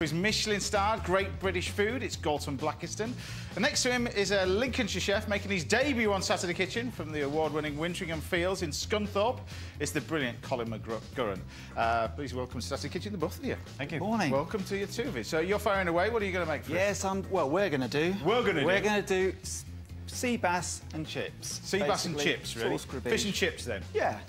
His Michelin-starred Great British Food. It's Galton Blackiston. And next to him is a Lincolnshire chef making his debut on Saturday Kitchen from the award-winning Wintringham Fields in Scunthorpe. It's the brilliant Colin McGurran. Please welcome to Saturday Kitchen, the both of you. Thank you. Morning. Welcome to you two of you. So you're firing away. What are you going to make for us? Yes, well, we're going to do sea bass and chips. Sea bass and chips, really? Fish and chips, then? Yeah.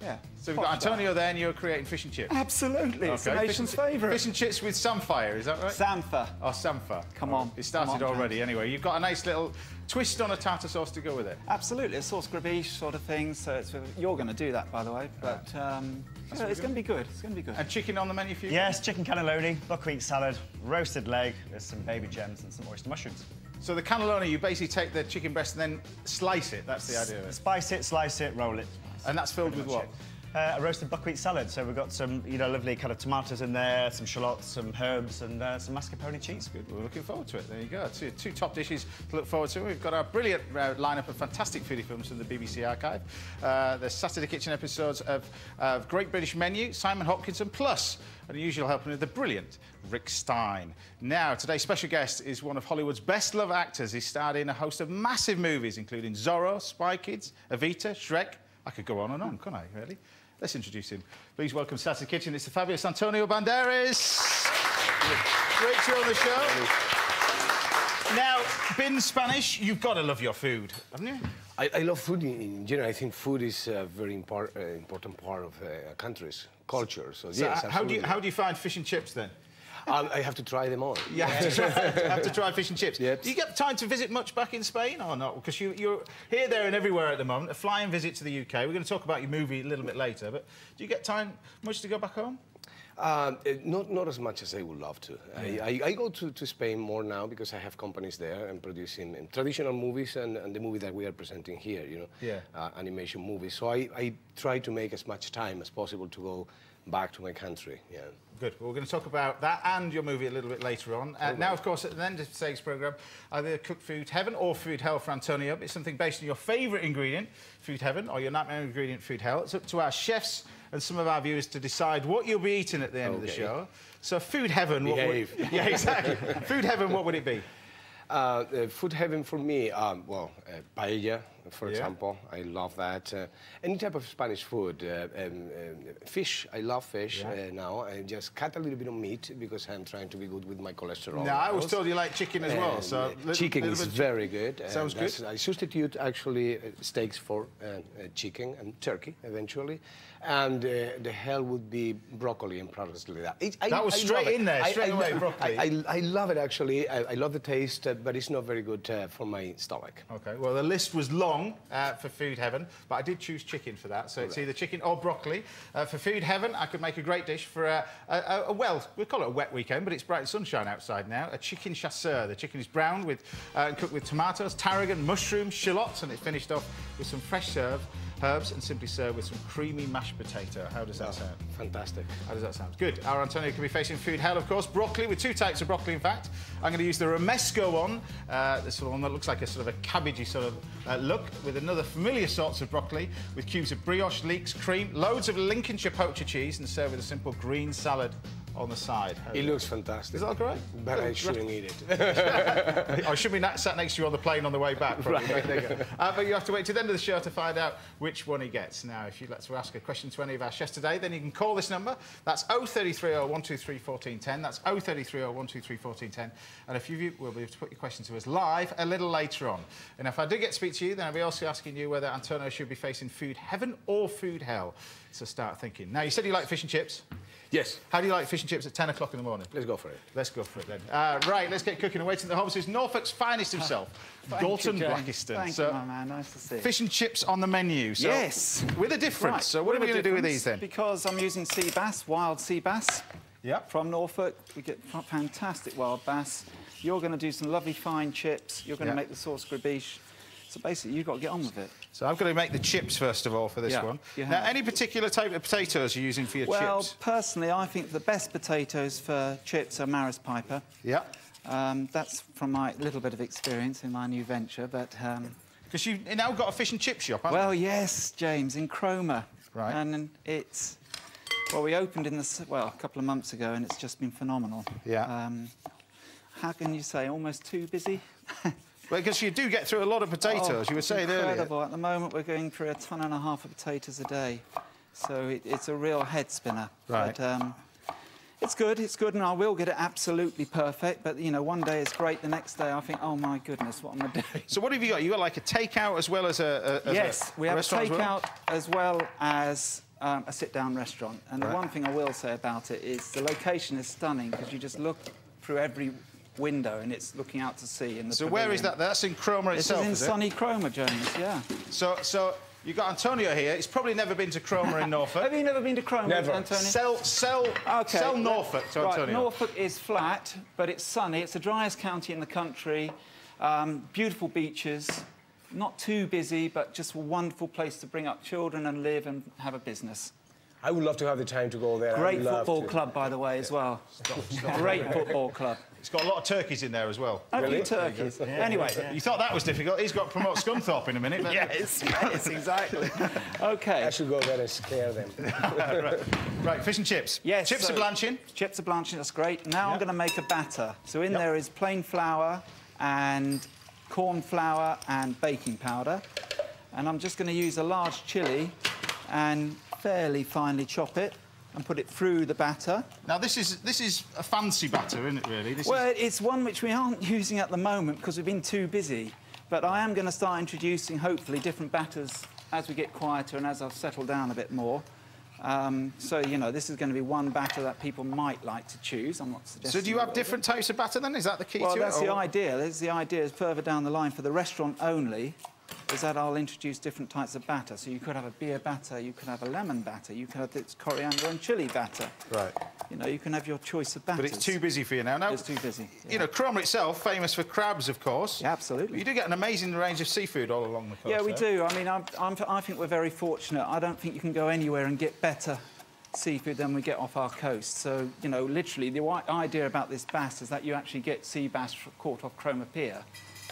Yeah. So we've got Antonio there, and you're creating fish and chips. Absolutely. Okay. It's the nation's favourite. Fish and chips with samphire, is that right? Sampha. Oh, sampha. Come on. It started already, anyway. You've got a nice little twist on a tartar sauce to go with it. Absolutely. A sauce grabiche sort of thing. So it's, you're going to do that, by the way. But it's going to be good. It's going to be good. And chicken on the menu for you? Yes, chicken cannelloni, buckwheat salad, roasted leg with some baby gems and some oyster mushrooms. So the cannelloni, you basically take the chicken breast and then slice it. That's the idea of it. Spice it, slice it, roll it. And that's filled with what? A roasted buckwheat salad. So we've got some, lovely kind of tomatoes in there, some shallots, some herbs, and some mascarpone cheese. Good. We're looking forward to it. There you go. Two top dishes to look forward to. We've got our brilliant lineup of fantastic foodie films from the BBC Archive. The Saturday Kitchen episodes of Great British Menu, Simon Hopkinson, plus an unusual helping of the brilliant Rick Stein. Now, today's special guest is one of Hollywood's best-loved actors. He starred in a host of massive movies, including Zorro, Spy Kids, Evita, Shrek. I could go on and on, couldn't I, really? Let's introduce him. Please welcome to Saturday Kitchen. It's the fabulous Antonio Banderas. Great to you on the show. Now, being Spanish, you've got to love your food, haven't you? I love food in general. I think food is a very important part of a country's culture. So yes, how do you find fish and chips, then? I have to try them all. You have to try fish and chips. Yep. Do you get time to visit much back in Spain or not? Because you're here, there and everywhere at the moment. A flying visit to the UK. We're going to talk about your movie a little bit later, but do you get time much to go back home? Not as much as I would love to. Yeah. I go to Spain more now because I have companies there and producing traditional movies and the movie that we are presenting here, animation movies. So I try to make as much time as possible to go back to my country. Yeah. Good. Well, we're going to talk about that and your movie a little bit later on. Now, of course, at the end of today's programme, either Cook Food Heaven or Food Hell for Antonio. It's something based on your favourite ingredient, Food Heaven, or your nightmare ingredient, Food Hell. It's up to our chefs and some of our viewers to decide what you'll be eating at the end of the show. So, Food Heaven, what would... Yeah, exactly. Food Heaven, what would it be? Food Heaven for me, paella, for example. I love that. Any type of Spanish food. Fish, I love fish now. I just cut a little bit of meat because I'm trying to be good with my cholesterol. No, I was told you like chicken as well. So chicken is very good. Sounds good. I substitute actually steaks for chicken and turkey eventually. And the hell would be broccoli and products like that. That was straight in there, straight away, broccoli. I love it, actually. I love the taste, but it's not very good for my stomach. OK, well, the list was long for Food Heaven, but I did choose chicken for that, so it's either chicken or broccoli. For Food Heaven, I could make a great dish for well, we'll call it a wet weekend, but it's bright sunshine outside now, a chicken chasseur. The chicken is browned with, and cooked with tomatoes, tarragon, mushrooms, shallots, and it's finished off with some fresh herbs and simply served with some creamy mashed potato. How does that sound? Fantastic. How does that sound? Good. Our Antonio could be facing Food Hell, of course. Broccoli, with two types of broccoli, in fact. I'm going to use the romesco one, the sort of one that looks like a sort of a cabbagey sort of look, with another familiar sorts of broccoli, with cubes of brioche, leeks, cream, loads of Lincolnshire poacher cheese, and served with a simple green salad on the side. It looks fantastic. Is that great? But I shouldn't eat it. I should be sat next to you on the plane on the way back, probably. Right. There you go. But you have to wait to the end of the show to find out which one he gets. Now, if you'd like to ask a question to any of our chefs today, then you can call this number. That's 0330 123 1410. That's 0330 123 1410. And a few of you will be able to put your question to us live a little later on. And if I do get to speak to you, then I'll be also asking you whether Antonio should be facing Food Heaven or Food Hell. So start thinking. Now, you said you like fish and chips. Yes. How do you like fish and chips at 10 o'clock in the morning? Let's go for it. Let's go for it, then. Right, let's get cooking. And waiting at the home is Norfolk's finest himself, Galton Blackiston. Thank you, my man. Nice to see you. Fish and chips on the menu. So, yes. With a difference. Right. So what are we going to do with these, then? Because I'm using sea bass, wild sea bass. Yep. From Norfolk. We get fantastic wild bass. You're going to do some lovely fine chips. You're going to make the sauce grabiche. So basically, you've got to get on with it. So I've got to make the chips, first of all, for this one. Now, any particular type of potatoes you're using for your chips? Well, personally, I think the best potatoes for chips are Maris Piper. Yeah. That's from my little bit of experience in my new venture, but... Because you've now got a fish and chip shop, haven't you? Well, yes, James, in Cromer. Right. And it's Well, we opened in a couple of months ago, and it's just been phenomenal. Yeah. How can you say almost too busy? Well, because you do get through a lot of potatoes. You were saying incredible. earlier. At the moment, we're going through 1.5 tons of potatoes a day, so it's a real head spinner. Right. But, it's good, and I will get it absolutely perfect. But you know, one day it's great, the next day I think, oh my goodness, what am I doing? So what have you got? You got like a takeout as well as yes, we have a restaurant takeout as well as a sit-down restaurant. And the one thing I will say about it is the location is stunning because you just look through every window and it's looking out to sea. In the So pavilion. where is that? That's in Cromer itself, This is in sunny Cromer, James. Yeah. So you've got Antonio here. He's probably never been to Cromer in Norfolk. Have you never been to Cromer, Never. Antonio? Sell Norfolk to right, Antonio. Norfolk is flat, but it's sunny. It's the driest county in the country. Beautiful beaches. Not too busy, but just a wonderful place to bring up children and live and have a business. I would love to have the time to go there. Great football club, by the way, as well. Great football club. It's got a lot of turkeys in there as well. A few turkeys. Anyway. You thought that was difficult. He's got to promote Scunthorpe in a minute. But... Yes, exactly. OK. I should go there and scare them. right, fish and chips. Yes. Chips are blanching. Chips are blanching, that's great. Now I'm going to make a batter. So in there is plain flour and corn flour and baking powder. And I'm just going to use a large chilli and fairly finely chop it and put it through the batter. Now, this is a fancy batter, isn't it, really? It's one which we aren't using at the moment because we've been too busy. But I am going to start introducing, hopefully, different batters as we get quieter and as I've settled down a bit more. So, you know, this is going to be one batter that people might like to choose. I'm not suggesting... So do you have different types of batter, then? Is that the key to it? Well, that's the idea. That's the idea is further down the line for the restaurant only, is that I'll introduce different types of batter. So you could have a beer batter, you could have a lemon batter, you could have this coriander and chilli batter. Right. You know, you can have your choice of batters. But it's too busy for you now. It's too busy. Yeah. You know, Cromer itself, famous for crabs, of course. Yeah, absolutely. But you do get an amazing range of seafood all along the coast. Yeah, we do. I mean, I think we're very fortunate. I don't think you can go anywhere and get better seafood than we get off our coast. So, you know, literally, the idea about this bass is that you actually get sea bass caught off Cromer Pier,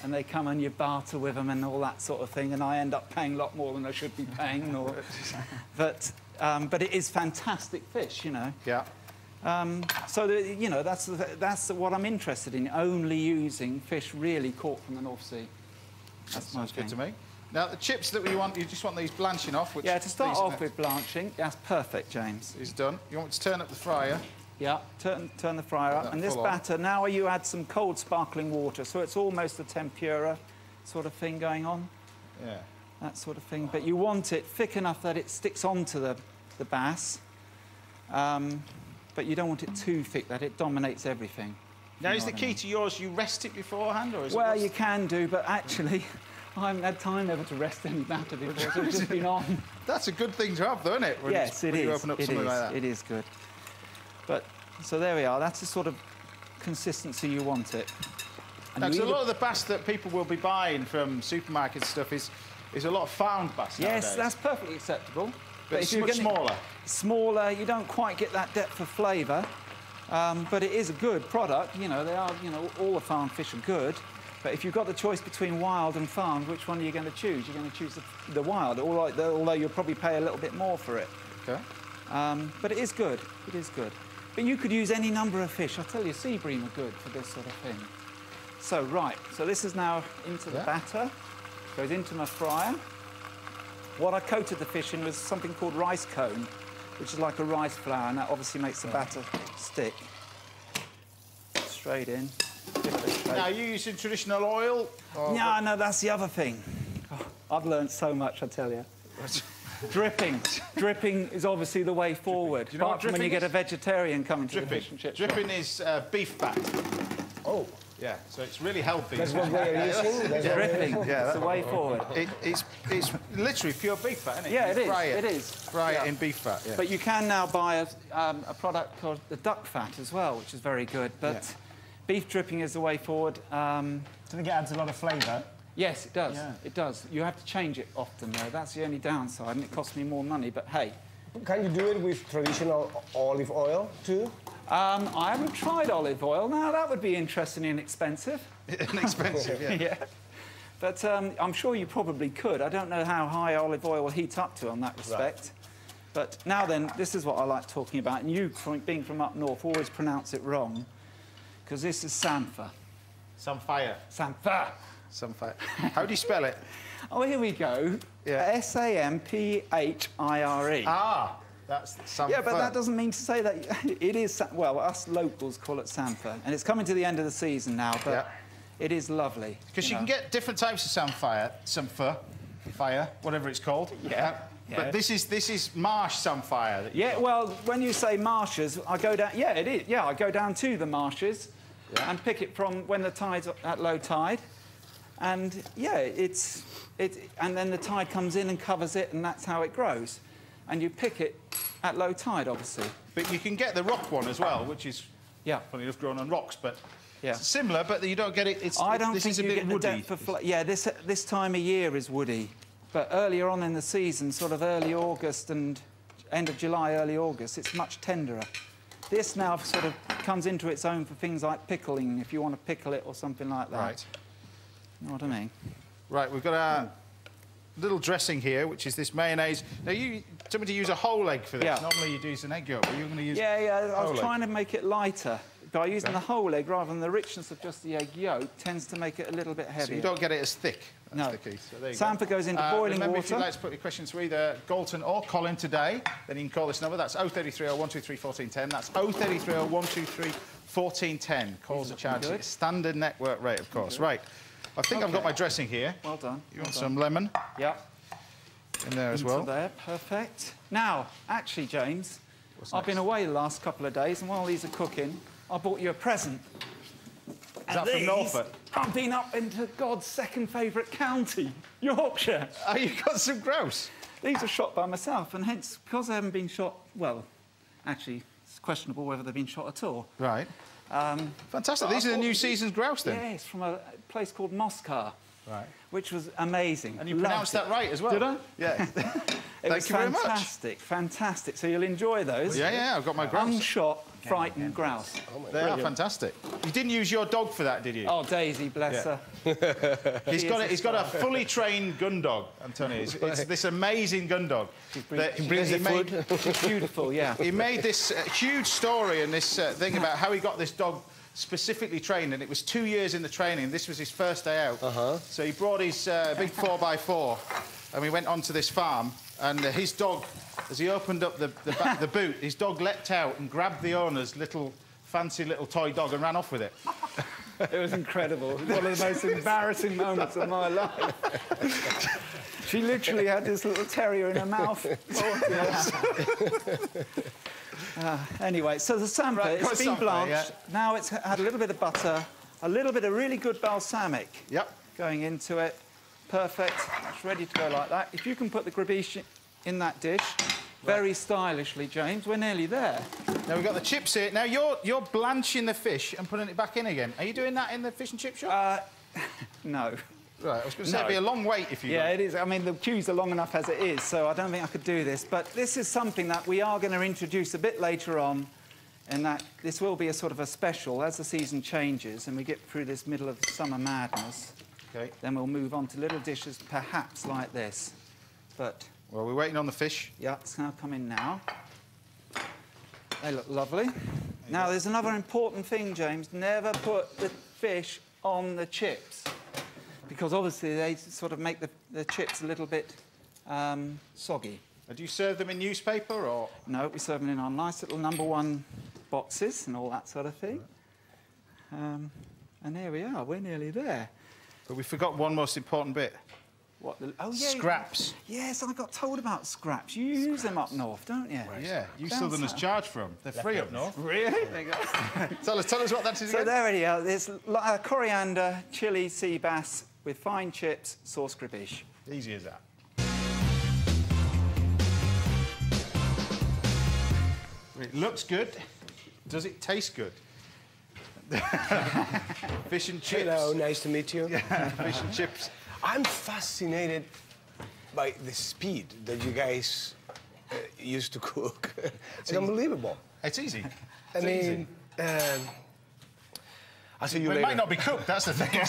and they come and you barter with them and all that sort of thing, and I end up paying a lot more than I should be paying. But it is fantastic fish, you know. Yeah. So, you know, that's what I'm interested in, only using fish really caught from the North Sea. That's my Sounds thing. good to me. Now, the chips that we want, you just want these blanching off? Which Yeah, to start off with blanching, that's perfect, James. is done. You want me to turn up the fryer? Yeah, turn the fryer up. And this batter, now you add some cold sparkling water, so it's almost a tempura sort of thing going on. Yeah. That sort of thing. But you want it thick enough that it sticks onto the bass. But you don't want it too thick that it dominates everything. Now, is the key to yours you rest it beforehand, or is Well, it... you can do, but actually, I haven't had time ever to rest any batter before, so it's just been on. That's a good thing to have, though, isn't it? Yes, it is. You open up something like that. It is good. But, so there we are. That's the sort of consistency you want it. And Now, 'cause a lot of the bass that people will be buying from supermarkets and stuff is a lot of farmed bass nowadays. Yes, that's perfectly acceptable. But it's much smaller. Smaller, you don't quite get that depth of flavour, but it is a good product. You know, they are. You know, all the farmed fish are good. But if you've got the choice between wild and farmed, which one are you going to choose? You're going to choose the wild, although you'll probably pay a little bit more for it. Okay. But it is good. It is good. But you could use any number of fish. I tell you, sea bream are good for this sort of thing. So, right. So this is now into the batter. Goes into my fryer. What I coated the fish in was something called rice cone, which is like a rice flour, and that obviously makes the batter stick. Straight in. Now, are you using traditional oil? Or... No, that's the other thing. Oh, I've learned so much, I tell you. Dripping. Dripping is obviously the way forward. You know apart from when you get a vegetarian coming to the fish and chips. Dripping is beef fat. Oh. Yeah, so it's really healthy. That's what we're using? Dripping. Yeah, that's the way forward. It's literally pure beef fat, isn't it? Yeah, it is. It is. Fry it in beef fat, yeah. But you can now buy a product called the duck fat as well, which is very good. But beef dripping is the way forward. Do you think it adds a lot of flavour? Yes, it does. Yeah. It does. You have to change it often, though. That's the only downside, and it costs me more money. But hey. Can you do it with traditional olive oil, too? I haven't tried olive oil. Now, that would be interesting and expensive. Inexpensive, yeah. Yeah. But I'm sure you probably could. I don't know how high olive oil will heat up to on that respect. But now then, this is what I like talking about, and you, being from up north, always pronounce it wrong, because this is samphire. Samphire. Samphire. Samphire. How do you spell it? Oh, here we go. Yeah. S-A-M-P-H-I-R-E. Ah, that's samphire. Yeah, but that doesn't mean to say that it is... Well, us locals call it samphire, and it's coming to the end of the season now, but it is lovely. Because you can get different types of samphire, fire, whatever it's called. Yeah. But this is marsh samphire. That well, when you say marshes, I go down... Yeah, it is. Yeah, I go down to the marshes and pick it from when the tide's at low tide. And, yeah, and then the tide comes in and covers it, and that's how it grows. And you pick it at low tide, obviously. But you can get the rock one as well, which is, funny enough, grown on rocks, but it's similar, but you don't get it... I don't this think is a you bit get the woody. depth of this time of year is woody. But earlier on in the season, sort of early August and end of July, early August, it's much tenderer. This now sort of comes into its own for things like pickling, if you want to pickle it or something like that. Right. You know what I mean? Right, we've got our little dressing here, which is this mayonnaise. Now, you told me to use a whole egg for this. Yeah. Normally you use an egg yolk, but you're going to use I was whole trying egg. to make it lighter. By using the whole egg rather than the richness of just the egg yolk tends to make it a little bit heavier. So you don't get it as thick. That's No. the key. So there you Samphire goes into boiling remember, if you'd water. like to put your questions to either Galton or Colin today, then you can call this number. That's 033 123 1410. That's 033 123 1410. Calls are charged at standard network rate, of course. Right. I think I've got my dressing here. Well done. You want some lemon? Yeah. In there as well. There, perfect. Now, actually, James, I've been away the last couple of days, and while these are cooking, I bought you a present. Is that from Norfolk? I've been up into God's second favourite county, Yorkshire. Oh, you've got some grouse. These are shot by myself, and hence, because they haven't been shot, well, actually, it's questionable whether they've been shot at all. Right. Fantastic. These are the new season's grouse, then? Yes, from a place called Moscow. Right. Which was amazing. And you pronounced that right as well. Did I? Yeah. It was Thank you very much. fantastic, fantastic. So you'll enjoy those. Yeah, I've got my grouse. Unshot, frightened grouse. They are fantastic. You didn't use your dog for that, did you? Oh, Daisy, bless her. He's got a fully trained gun dog, Antonio. It's this amazing gun dog. He brings the food. She's beautiful, yeah. He made this huge story and this thing about how he got this dog specifically trained, and it was 2 years in the training. This was his first day out. So he brought his big 4x4, and we went onto this farm, and his dog, as he opened up the boot, his dog leapt out and grabbed the owner's fancy little toy dog and ran off with it. It was incredible. It was one of the most embarrassing moments of my life. She literally had this little terrier in her mouth. Anyway, so the samphire, it's been blanched. Now it's had a little bit of butter, a little bit of really good balsamic going into it. Perfect. It's ready to go like that. If you can put the grabiche in that dish, very stylishly, James, we're nearly there. Now we've got the chips here. Now you're blanching the fish and putting it back in again. Are you doing that in the fish and chip shop? No. Right, I was going to say it'd be a long wait if you... Yeah, it is. I mean, the queues are long enough as it is, so I don't think I could do this. But this is something that we are going to introduce a bit later on, and that this will be a sort of a special as the season changes and we get through this middle of summer madness. Okay. Then we'll move on to little dishes, perhaps like this. But... Well, we're waiting on the fish. Yeah, it's now coming now. They look lovely. Now, there's another important thing, James. Never put the fish on the chips, because obviously they sort of make the chips a little bit soggy. Do you serve them in newspaper, or...? No, we serve them in our nice little #1 boxes and all that sort of thing. And here we are, we're nearly there. But we forgot one most important bit. What? Oh, yeah. Scraps. Yes, I got told about scraps. You use them up north, don't you? Yeah, you Southerners charge for them. They're free up north. Really? Tell us what that is again. So there we are. There's coriander, chilli, sea bass with fine chips, sauce grabiche. Easy as that. It looks good. Does it taste good? Fish and chips. Hello, nice to meet you. Yeah, fish and chips. I'm fascinated by the speed that you guys used to cook. It's unbelievable. It's easy. I mean, I'll see you It later. might not be cooked, that's the thing.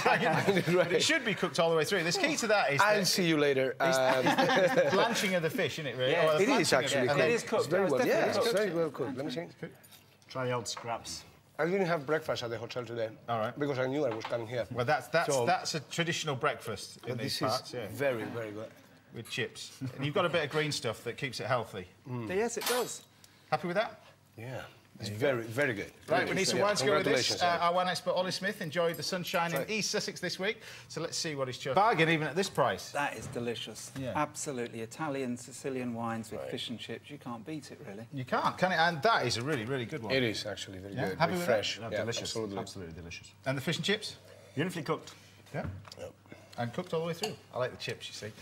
But it should be cooked all the way through. The key to that is... I'll see you later. the blanching of the fish, isn't it, really? Yeah, Or the it is blanching of actually it. cooked. It is cooked. It's very It's well. definitely Yeah, it's cooked. very well cooked. Let me see. Try the old scraps. I didn't have breakfast at the hotel today. All right. Because I knew I was coming here. Well, that's a traditional breakfast in these parts, yeah. Very, very good. With chips. And you've got a bit of green stuff that keeps it healthy. Yes, it does. Happy with that? Yeah. It's very, very good. Right, we need some wine to go with this. Congratulations, Our wine expert, Ollie Smith, enjoyed the sunshine in East Sussex this week. So let's see what he's chosen. Bargain even at this price. That is delicious. Yeah. Absolutely. Italian, Sicilian wines with fish and chips. You can't beat it, really. You can't, can it? And that is a really, really good one. It is actually very good. Happy very with fresh. that? Yeah, delicious. Absolutely. Absolutely delicious. And the fish and chips? Beautifully cooked. Yeah. And cooked all the way through. I like the chips, you see.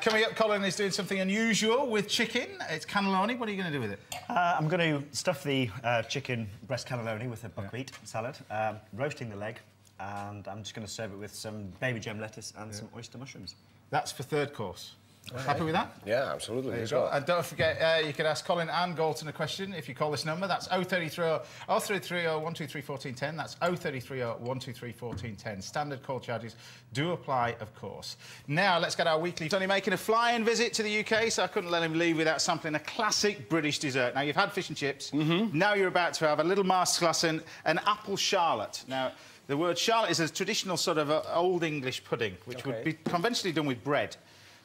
Coming up, Colin is doing something unusual with chicken. It's cannelloni. What are you going to do with it? I'm going to stuff the chicken breast cannelloni with a buckwheat salad, roasting the leg, and I'm just going to serve it with some baby gem lettuce and some oyster mushrooms. That's for third course. Happy with that? Yeah, absolutely. There you Let's go. go. And don't forget, you can ask Colin and Galton a question if you call this number. That's 0330 123 1410. That's 0330 123 1410. Standard call charges do apply, of course. Now, let's get our weekly... He's only making a flying visit to the UK, so I couldn't let him leave without sampling a classic British dessert. Now, you've had fish and chips. Now you're about to have a little masterclass in an apple charlotte. Now, the word charlotte is a traditional sort of Old English pudding, which would be conventionally done with bread.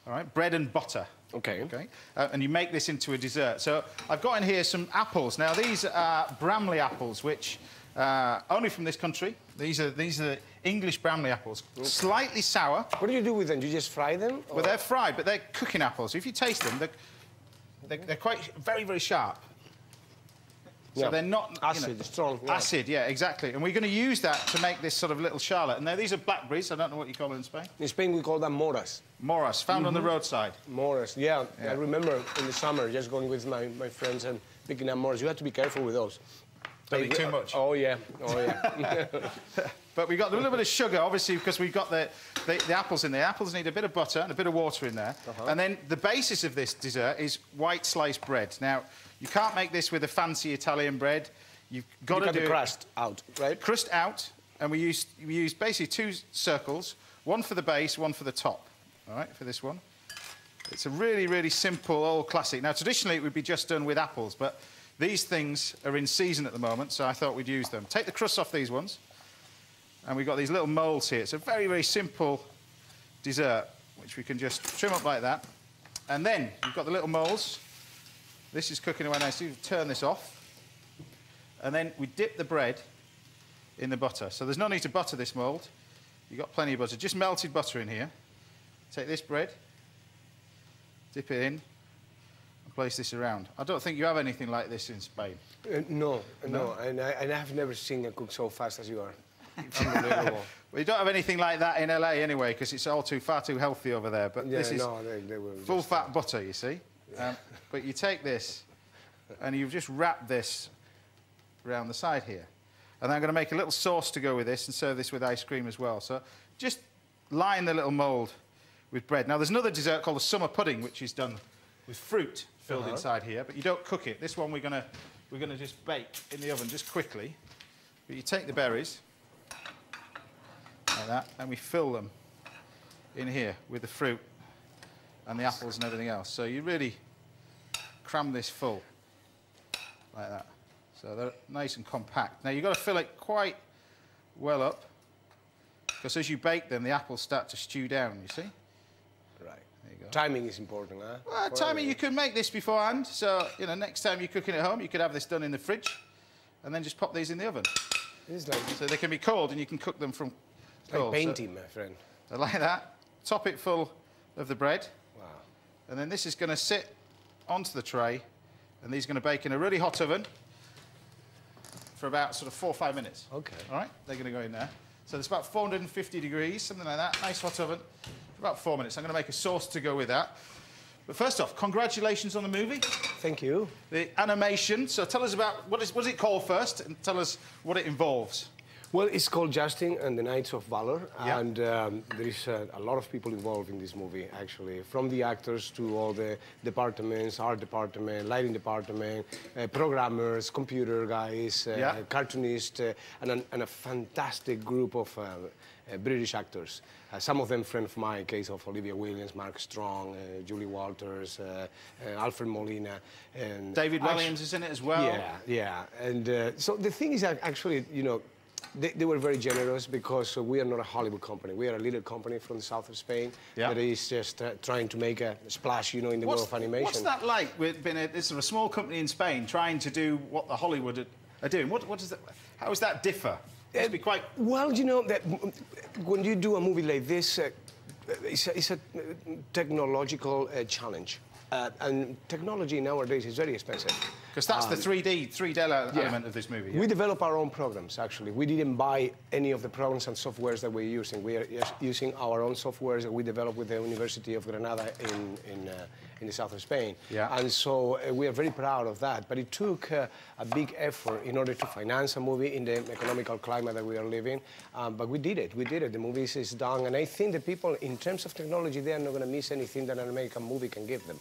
All right, bread and butter. Okay. Okay. And you make this into a dessert. So I've got in here some apples. Now these are Bramley apples, which only from this country. These are English Bramley apples. Slightly sour. What do you do with them? You just fry them? Well, they're fried, but they're cooking apples. So if you taste them, they're quite very, very sharp. So they're not... Acid, strong. Yeah. Acid, yeah, exactly. And we're going to use that to make this sort of little charlotte. And now these are blackberries. I don't know what you call them in Spain. In Spain, we call them moras. Moras, found on the roadside. Moras, yeah. I remember in the summer just going with my friends and picking up moras. You have to be careful with those. Don't eat too much. Oh, yeah. Oh, yeah. But we've got a little bit of sugar, obviously, because we've got the apples in there. Apples need a bit of butter and a bit of water in there. And then the basis of this dessert is white sliced bread. Now, you can't make this with a fancy Italian bread. You've got to do the crust out, right? Crust out, and we use basically two circles, one for the base, one for the top. All right, for this one. It's a really, really simple old classic. Now, traditionally, it would be just done with apples, but these things are in season at the moment, so I thought we'd use them. Take the crust off these ones, and we've got these little moulds here. It's a very, very simple dessert, which we can just trim up like that. And then you've got the little moulds. This is cooking away nicely. You turn this off. And then we dip the bread in the butter. So there's no need to butter this mould. You've got plenty of butter. Just melted butter in here. Take this bread, dip it in, and place this around. I don't think you have anything like this in Spain. No. And I have never seen a cook so fast as you are. Unbelievable. Well, you don't have anything like that in LA anyway, because it's all far too healthy over there. But Yeah, this is they were full-fat butter, you see. But you take this, and you just wrap this around the side here. And then I'm going to make a little sauce to go with this and serve this with ice cream as well. So just line the little mould with bread. Now, there's another dessert called a summer pudding, which is done with fruit filled inside here, but you don't cook it. This one we're going to just bake in the oven just quickly. But you take the berries, like that, and we fill them in here with the fruit and the apples and everything else. So you really cram this full, like that. So they're nice and compact. Now, you've got to fill it quite well up, because as you bake them, the apples start to stew down, you see? Right. There you go. Timing is important, huh? Well, timing, you can make this beforehand. So, you know, next time you're cooking at home, you could have this done in the fridge, and then just pop these in the oven. It's like, So they can be cold, and you can cook them from cold. painting, my friend. So, like that. Top it full of the bread. Wow. And then this is going to sit onto the tray, and these are going to bake in a really hot oven for about sort of 4 or 5 minutes. Okay. All right, they're going to go in there. So it's about 450 degrees, something like that. Nice hot oven for about 4 minutes. I'm going to make a sauce to go with that. But first off, congratulations on the movie. Thank you. The animation. So tell us about, what is it called first, and tell us what it involves. Well, it's called Justin and the Knights of Valor, Yeah. and there is a lot of people involved in this movie, actually, from the actors to all the departments, art department, lighting department, programmers, computer guys, cartoonists, and a fantastic group of British actors. Some of them friends of mine, case of Olivia Williams, Mark Strong, Julie Walters, Alfred Molina. And David Williams is in it as well. Yeah, yeah. And so the thing is that actually, you know, they were very generous because we are not a Hollywood company. We are a little company from the south of Spain that is just trying to make a splash, you know, in the world of animation. What's that like with being a small company in Spain trying to do what the Hollywood are doing? What does that, how does that differ? It must be quite... Well, you know, that when you do a movie like this, it's a technological challenge. And technology nowadays is very expensive. Because that's the 3D element of this movie. Yeah? We develop our own programs, actually. We didn't buy any of the programs and softwares that we're using. We are using our own softwares that we developed with the University of Granada in the south of Spain. Yeah. And so we are very proud of that. But it took a big effort in order to finance a movie in the economical climate that we are living. But we did it. We did it. The movie is done. And I think the people, in terms of technology, they are not going to miss anything that an American movie can give them.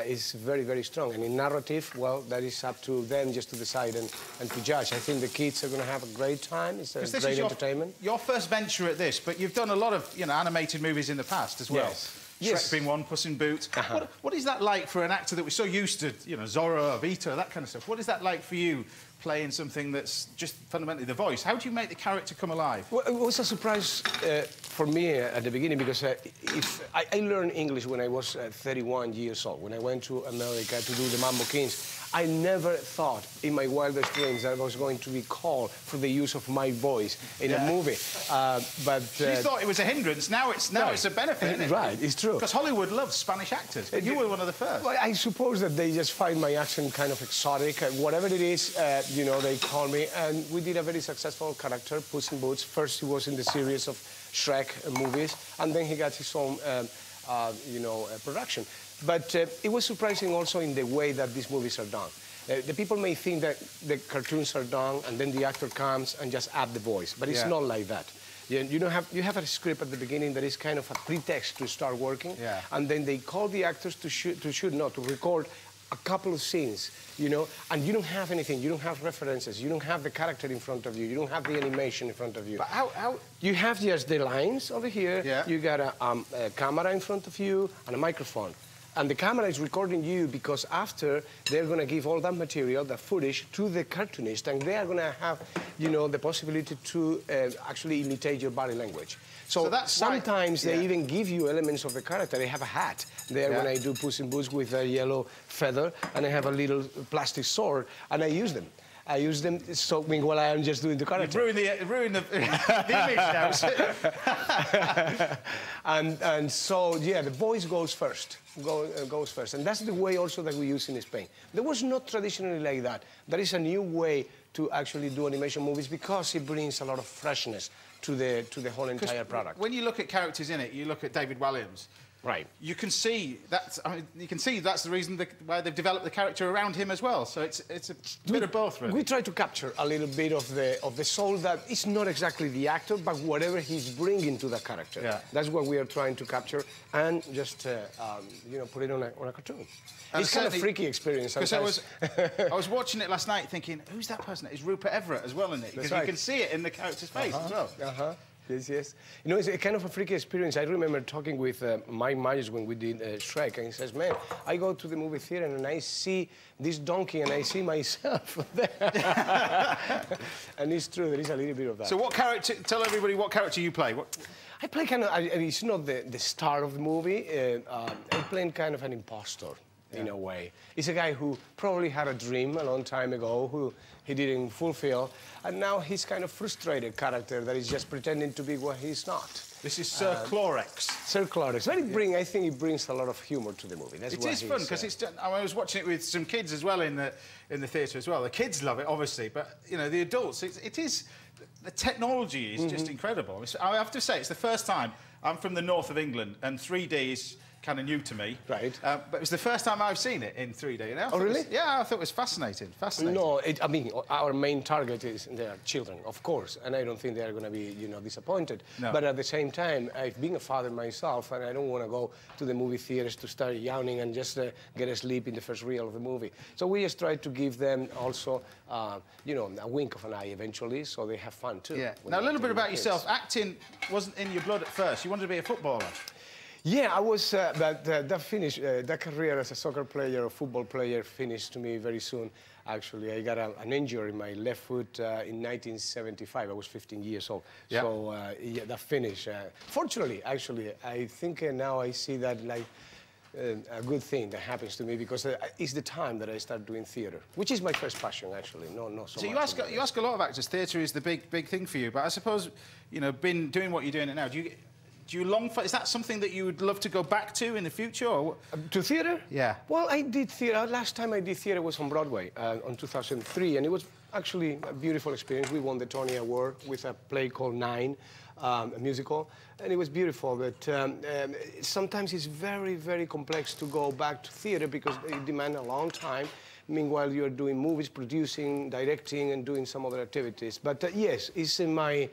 It's very, very strong. And in narrative, well, that is up to them just to decide and to judge. I think the kids are going to have a great time. It's a great entertainment. Your first venture at this, but you've done a lot of, you know, animated movies in the past as well. Yes. Shrek being one, Puss in Boots. What is that like for an actor that we're so used to, you know, Zorro, Vito, that kind of stuff? What is that like for you, playing something that's just fundamentally the voice? How do you make the character come alive? Well, it was a surprise for me at the beginning because I learned English when I was 31 years old. When I went to America to do the Mambo Kings, I never thought in my wildest dreams that I was going to be called for the use of my voice in a movie. But you thought it was a hindrance. Now it's a benefit, isn't it? Right, it's true. Because Hollywood loves Spanish actors. But you were one of the first. Well, I suppose that they just find my accent kind of exotic. Whatever it is, you know, they call me. And we did a very successful character, Puss in Boots. First, he was in the series of Shrek movies, and then he got his own, you know, production. But it was surprising also in the way that these movies are done. The people may think that the cartoons are done and then the actor comes and just add the voice, but it's not like that. You have a script at the beginning that is kind of a pretext to start working, and then they call the actors to record a couple of scenes, you know, and you don't have anything, you don't have references, you don't have the character in front of you, you don't have the animation in front of you. But how... You have just the lines over here, you got a camera in front of you and a microphone. And the camera is recording you because after they're going to give all that material, that footage, to the cartoonist, and they are going to have, you know, the possibility to actually imitate your body language. So that's sometimes they even give you elements of the character. They have a hat there when I do Puss in Boots with a yellow feather, and I have a little plastic sword, and I use them. I use them so while I am just doing the character. You've ruined the image now. and so, yeah, the voice goes first. Goes first. And that's the way also that we use in Spain. There was not traditionally like that. There is a new way to actually do animation movies because it brings a lot of freshness to the whole entire product. When you look at characters in it, you look at David Williams. Right. You can see that's. I mean, you can see that's the reason why they've developed the character around him as well. So it's a bit of both, really. We try to capture a little bit of the soul that is not exactly the actor, but whatever he's bringing to the character. Yeah. That's what we are trying to capture, and just you know, put it on a cartoon. And it's kind of a freaky experience sometimes. I was watching it last night, thinking, who's that person? It's Rupert Everett as well, isn't it? Because you can see it in the character's face as well. Yes, yes. You know, it's a kind of a freaky experience. I remember talking with Mike Myers when we did Shrek, and he says, man, I go to the movie theater and I see this donkey and I see myself there. And it's true, there is a little bit of that. So what character, tell everybody what character you play. I play kind of, it's not the star of the movie. I play kind of an imposter. In a way. He's a guy who probably had a dream a long time ago, who he didn't fulfill, and now he's kind of frustrated character that is just pretending to be what he's not. This is Sir Clorex. Sir Clorex. But I think it brings a lot of humour to the movie. That's it is fun, because I was watching it with some kids as well in the theatre as well. The kids love it, obviously, but, you know, the adults, it is... The technology is just incredible. I have to say, it's the first time I'm from the north of England, and 3D is... kind of new to me. Right. But it was the first time I've seen it in 3D. You know? Oh, really? Yeah, I thought it was fascinating. Fascinating. No, I mean, our main target is their children, of course, and I don't think they're going to be, you know, disappointed. No. But at the same time, I've been a father myself, and I don't want to go to the movie theaters to start yawning and just get asleep in the first reel of the movie. So we just try to give them also, you know, a wink of an eye eventually, so they have fun too. Yeah. Now, a little bit about yourself. Acting wasn't in your blood at first. You wanted to be a footballer. Yeah, I was, but that finished, that career as a soccer player or football player finished to me very soon. Actually, I got an injury in my left foot in 1975. I was 15 years old. Yeah. So, yeah, that finished. Fortunately, actually, I think now I see that like a good thing that happens to me because it's the time that I start doing theater, which is my first passion, actually. No, so much. So you ask a lot of actors. Theatre is the big thing for you. But I suppose, you know, been doing what you're doing now. Do you long for... Is that something that you would love to go back to in the future? Or to theatre? Yeah. Well, I did theatre. Last time I did theatre was on Broadway, on 2003, and it was actually a beautiful experience. We won the Tony Award with a play called Nine, a musical, and it was beautiful. But sometimes it's very, very complex to go back to theatre because it demands a long time. Meanwhile, you're doing movies, producing, directing, and doing some other activities. But yes, it's in my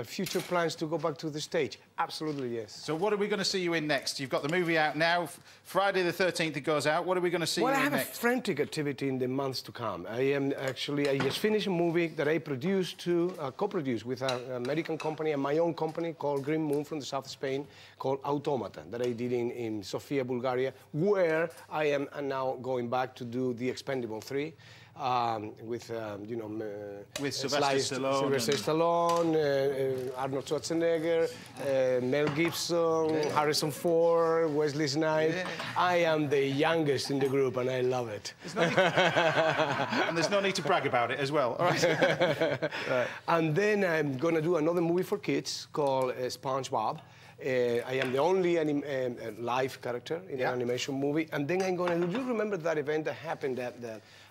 future plans to go back to the stage. Absolutely, yes. So what are we going to see you in next? You've got the movie out now. Friday the 13th it goes out. What are we going to see you in next? Well, I have a frantic activity in the months to come. I just finished a movie that I produced co-produced with an American company and my own company called Green Moon from the south of Spain, called Automata, that I did in Sofia, Bulgaria, where I am now going back to do The Expendable 3. With you know, with Sylvester Stallone, Arnold Schwarzenegger, Mel Gibson, Harrison Ford, Wesley Snipes. Yeah. I am the youngest in the group, and I love it. And there's no need to brag about it as well. All right. Right. And then I'm going to do another movie for kids called SpongeBob. I am the only live character in an animation movie. And then I'm going to... Do you remember that event that happened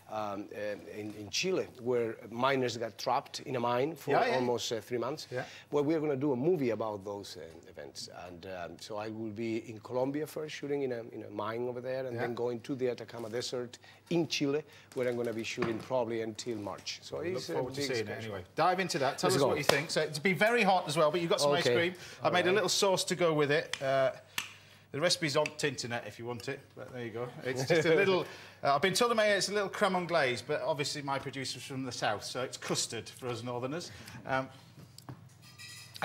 in Chile, where miners got trapped in a mine for almost 3 months? Yeah. Well, we're going to do a movie about those events. And so I will be in Colombia first, shooting in a mine over there, and then going to the Atacama Desert in Chile, where I'm going to be shooting probably until March. So I look forward to seeing it anyway. Dive into that. Tell us what you think. So it's been very hot as well, but you've got some ice cream. I made a little sauce to go with it. The recipe's on Tinternet if you want it, but there you go. It's just a little... I've been told it's a little creme anglaise, but obviously my producer's from the south, so it's custard for us northerners. I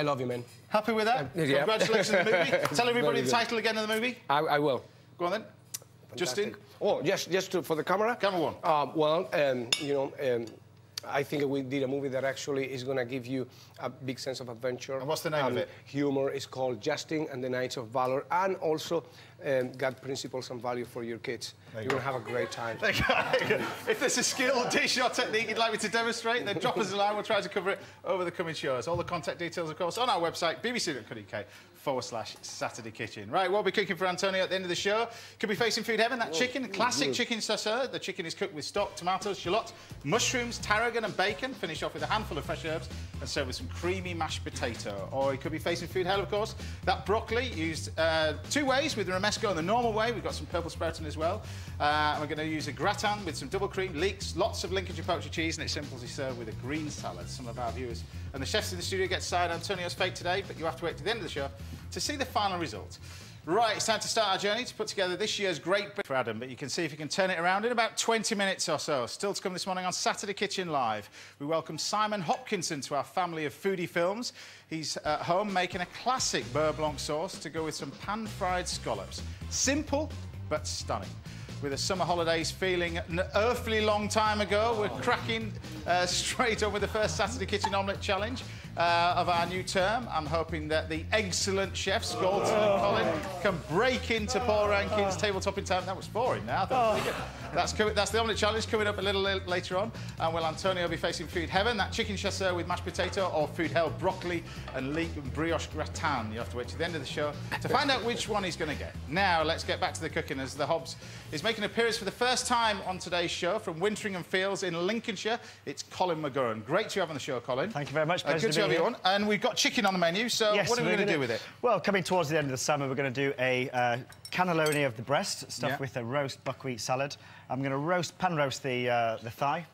love you, man. Happy with that? Yeah. Congratulations on the movie. Tell everybody the title again of the movie. I will. Go on then. Fantastic. Justin? Oh, just for the camera? Camera one. Well, you know... I think we did a movie that actually is going to give you a big sense of adventure. And what's the name of it? Humor. Is called Justin and the Knights of Valor, and also got principles and value for your kids. You're going to have a great time. If there's a skill, dish, or technique you'd like me to demonstrate, then drop us a line. We'll try to cover it over the coming shows. All the contact details, of course, on our website, bbc.co.uk/Saturday Kitchen. Right, we'll be cooking for Antonio at the end of the show. Could be facing food heaven. That chicken, classic chicken chasseur. The chicken is cooked with stock, tomatoes, shallots, mushrooms, tarragon and bacon. Finish off with a handful of fresh herbs and serve with some creamy mashed potato. Or he could be facing food hell, of course. That broccoli used 2 ways, with the romesco and the normal way. We've got some purple sprouting as well. And we're going to use a gratin with some double cream, leeks, lots of Lincolnshire poached cheese, and it's simply served with a green salad. Some of our viewers and the chefs in the studio get to decide Antonio's fate today, but you have to wait to the end of the show to see the final result. Right, it's time to start our journey to put together this year's great for Adam, but you can see if you can turn it around in about 20 minutes or so. Still to come this morning on Saturday Kitchen Live. We welcome Simon Hopkinson to our family of foodie films. He's at home making a classic beurre blanc sauce to go with some pan-fried scallops. Simple, but stunning. With the summer holidays feeling an earthly long time ago, we're cracking straight on with the first Saturday Kitchen Omelette Challenge of our new term. I'm hoping that the excellent chefs, Galton and Colin, can break into Paul Rankin's tabletop in time. That was 4 in now. That's the Omelette Challenge coming up a little later on. And will Antonio be facing food heaven, that chicken chasseur with mashed potato, or food hell, broccoli and leek and brioche gratin? You have to wait to the end of the show to find out which one he's going to get. Now, let's get back to the cooking, as the Hobbs is making an appearance for the first time on today's show from Winteringham Fields in Lincolnshire. It's Colin McGurran. Great to have you on the show, Colin. Thank you very much. Pleasure to whichever you want. And we've got chicken on the menu, so yes, what are we going to do with it? Well, coming towards the end of the summer, we're going to do a cannelloni of the breast, stuffed with a roast buckwheat salad. I'm going to pan roast the thigh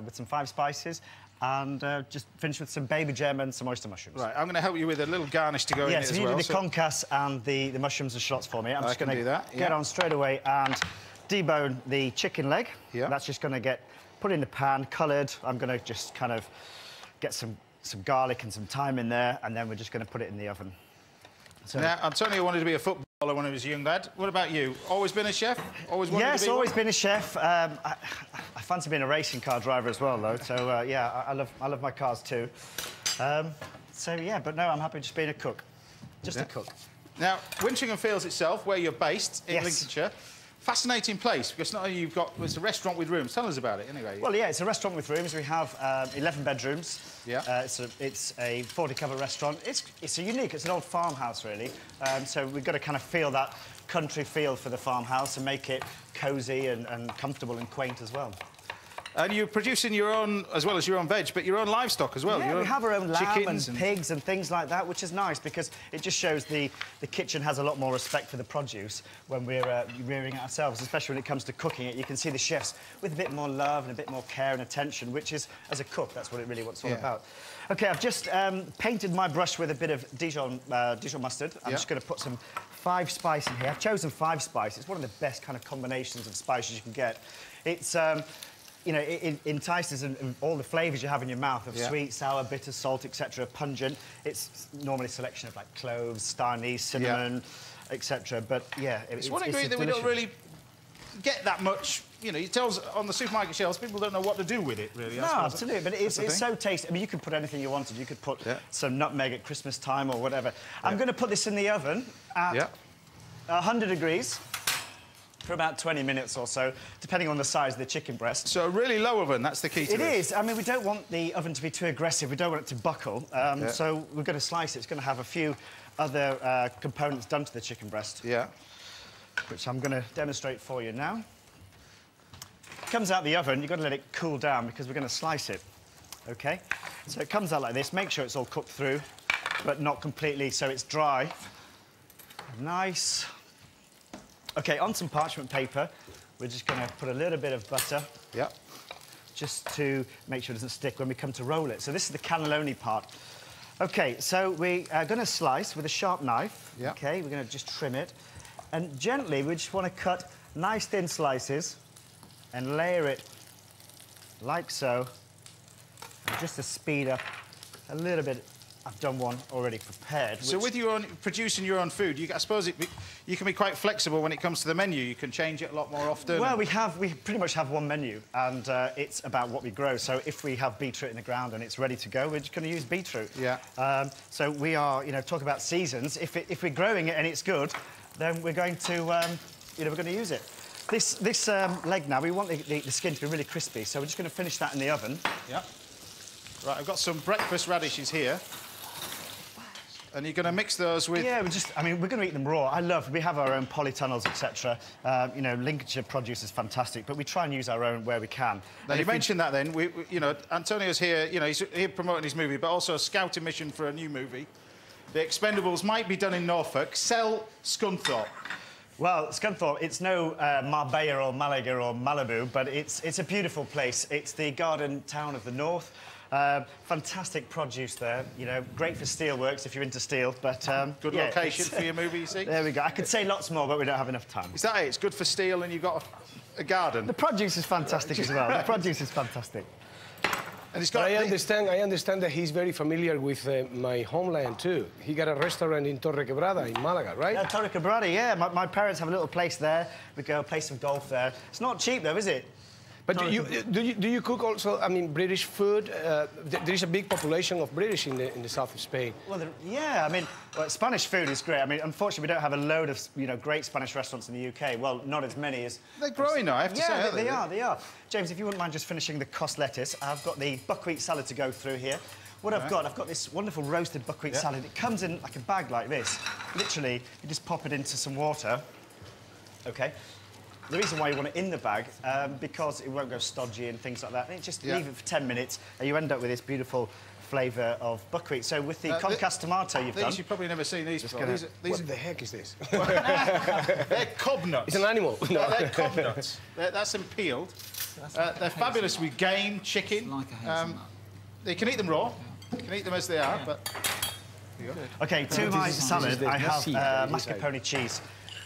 with some 5 spices. And just finish with some baby gem and some oyster mushrooms. Right, I'm going to help you with a little garnish to go in it as well. Yes, you do the concasse and the mushrooms and shallots for me. I'm just going to get on straight away and debone the chicken leg. Yeah. That's just going to get put in the pan, coloured. I'm going to just kind of get some garlic and some thyme in there, and then we're just going to put it in the oven. So now, Antonio wanted to be a footballer when he was a young lad. What about you? Always been a chef? Always wanted to be always one? been a chef. I fancy being a racing car driver as well, though. So yeah, I love my cars too. So yeah, but no, I'm happy just being a cook, just a cook. Now, Wintringham Fields itself, where you're based in Lincolnshire. Fascinating place, because not only it's a restaurant with rooms. Tell us about it, anyway. Well, yeah, it's a restaurant with rooms. We have 11 bedrooms. Yeah. It's a 40-cover restaurant. It's an old farmhouse, really. So we've got to kind of feel that country feel for the farmhouse and make it cosy and comfortable and quaint as well. And you're producing your own, as well as your own veg, but your own livestock as well. Yeah, we have our own lamb and pigs and things like that, which is nice because it just shows the kitchen has a lot more respect for the produce when we're rearing it ourselves, especially when it comes to cooking it. You can see the chefs with a bit more love and a bit more care and attention, which is, as a cook, that's what it really what's all about. OK, I've just painted my brush with a bit of Dijon mustard. I'm just going to put some 5 spice in here. I've chosen 5 spice. It's one of the best kind of combinations of spices you can get. It's... you know, it entices all the flavours you have in your mouth of sweet, sour, bitter, salt, etc., pungent. It's normally a selection of, like, cloves, star anise, cinnamon, etc. But, yeah, it's one ingredient that we don't really get that much. You know, it tells on the supermarket shelves, people don't know what to do with it, really. No, absolutely, but it's so tasty. I mean, you could put anything you wanted. You could put some nutmeg at Christmas time or whatever. I'm going to put this in the oven at 100 degrees. For about 20 minutes or so, depending on the size of the chicken breast. So a really low oven, that's the key to it. It is. I mean, we don't want the oven to be too aggressive. We don't want it to buckle. So we're going to slice it. It's going to have a few other components done to the chicken breast. Yeah. Which I'm going to demonstrate for you now. It comes out the oven. You've got to let it cool down because we're going to slice it. OK? So it comes out like this. Make sure it's all cooked through, but not completely, so it's dry. Nice. OK, on some parchment paper, we're just going to put a little bit of butter. Yeah. Just to make sure it doesn't stick when we come to roll it. So this is the cannelloni part. OK, so we are going to slice with a sharp knife. Yeah. OK, we're going to just trim it. And gently, we just want to cut nice thin slices and layer it like so. And just to speed up a little bit. I've done one already prepared. So with your own, producing your own food, I suppose you can be quite flexible when it comes to the menu. You can change it a lot more often. Well, we pretty much have one menu, and it's about what we grow. So if we have beetroot in the ground and it's ready to go, we're just going to use beetroot. Yeah. So we are, you know, talk about seasons. If we're growing it and it's good, then we're going to, we're going to use it. This leg now, we want the skin to be really crispy, so we're just going to finish that in the oven. Yeah. Right, I've got some breakfast radishes here. And you're going to mix those with... Yeah, we're going to eat them raw. We have our own polytunnels, etc. You know, Lincolnshire produce is fantastic, but we try and use our own where we can. Now, you mentioned that then. You know, Antonio's here, you know, he's here promoting his movie, but also a scouting mission for a new movie. The Expendables might be done in Norfolk. Sell Scunthorpe. Well, Scunthorpe, it's no Marbella or Malaga or Malibu, but it's a beautiful place. It's the garden town of the north. Fantastic produce there, you know, great for steelworks if you're into steel, but... good location for your movie, you see? There we go. I could say lots more, but we don't have enough time. Is that it? It's good for steel and you've got a garden? The produce is fantastic as well. The produce is fantastic. And it's got I understand that he's very familiar with my homeland, too. He got a restaurant in Torre Quebrada in Malaga, right? Yeah, Torre Quebrada, yeah. My parents have a little place there. We go play some golf there. It's not cheap, though, is it? But do you cook also, I mean, British food? There is a big population of British in the south of Spain. Well, yeah, I mean, Spanish food is great. I mean, unfortunately, we don't have a load of, you know, great Spanish restaurants in the UK. Well, not as many as... They're growing now, I have to say. Yeah, they are. James, if you wouldn't mind just finishing the cost lettuce, I've got the buckwheat salad to go through here. What I've got this wonderful roasted buckwheat salad. It comes in like a bag like this. Literally, you just pop it into some water. OK. The reason why you want it in the bag, because it won't go stodgy and things like that. And just leave it for 10 minutes, and you end up with this beautiful flavour of buckwheat. So with the concassed tomato you've done... You've probably never seen these before. What the heck is this? They're cob nuts. It's an animal. No, they're cob nuts. That's them peeled. They're fabulous with game, chicken. It's like a hazelnut. You can eat them raw. You can eat them as they are, but... OK, to my salad, I have mascarpone cheese.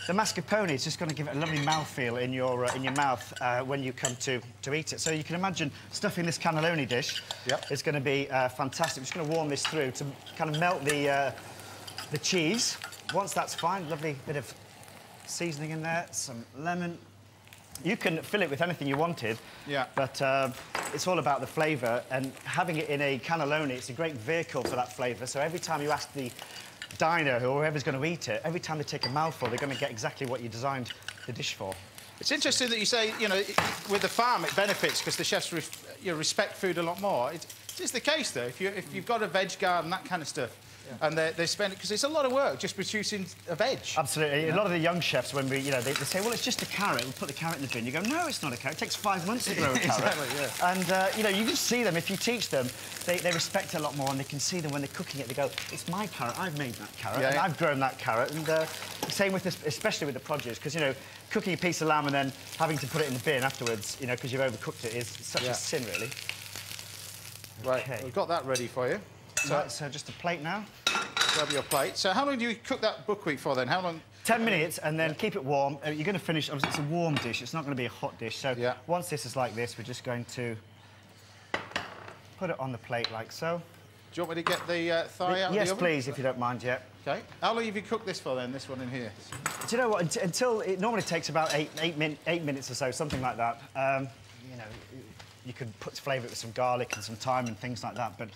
The mascarpone is just going to give it a lovely mouthfeel in your mouth when you come to eat it. So you can imagine stuffing this cannelloni dish. It's going to be fantastic. I'm just going to warm this through to kind of melt the cheese. Once that's fine, lovely bit of seasoning in there, some lemon. You can fill it with anything you wanted, but it's all about the flavour, and having it in a cannelloni, it's a great vehicle for that flavour. So every time you ask the diner or whoever's going to eat it, every time they take a mouthful, they're going to get exactly what you designed the dish for. It's interesting that you say, you know, with the farm it benefits because the chefs respect food a lot more. It's the case, though. If you've got a veg garden, that kind of stuff, and they spend it because it's a lot of work just producing a veg. Absolutely. A lot of the young chefs, when they say, well, it's just a carrot. We'll put the carrot in the bin. You go, no, it's not a carrot. It takes 5 months to grow a carrot. Exactly, And you can see them if you teach them. They respect it a lot more, and they can see them when they're cooking it. They go, it's my carrot. I've made that carrot, and I've grown that carrot. And same with this, especially with the produce, because cooking a piece of lamb and then having to put it in the bin afterwards, because you've overcooked it, is such a sin, really. Right, we've got that ready for you. So just a plate now. Grab your plate. So how long do you cook that buckwheat for, then? How long? 10 minutes, and then keep it warm. You're going to finish... Obviously, it's a warm dish. It's not going to be a hot dish. So once this is like this, we're just going to put it on the plate like so. Do you want me to get the thigh out of the oven? Yes, please, if you don't mind, OK. How long have you cooked this for, then, this one in here? Do you know what? Until... It normally takes about eight minutes or so, something like that. You could flavour it with some garlic and some thyme and things like that, but...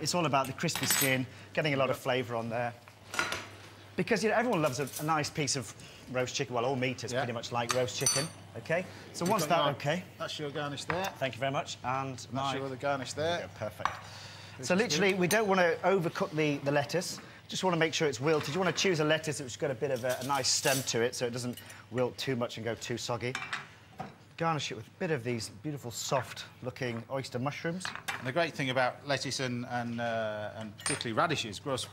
it's all about the crispy skin, getting a lot of flavour on there. Because, everyone loves a nice piece of roast chicken. Well, all meat is pretty much like roast chicken, OK? So once That's your garnish there. Thank you very much. And that's your other garnish there. Perfect. So literally, we don't want to overcook the lettuce. Just want to make sure it's wilted. You want to choose a lettuce that's got a bit of a nice stem to it so it doesn't wilt too much and go too soggy. Garnish it with a bit of these beautiful, soft-looking oyster mushrooms. And the great thing about lettuce and particularly radishes grows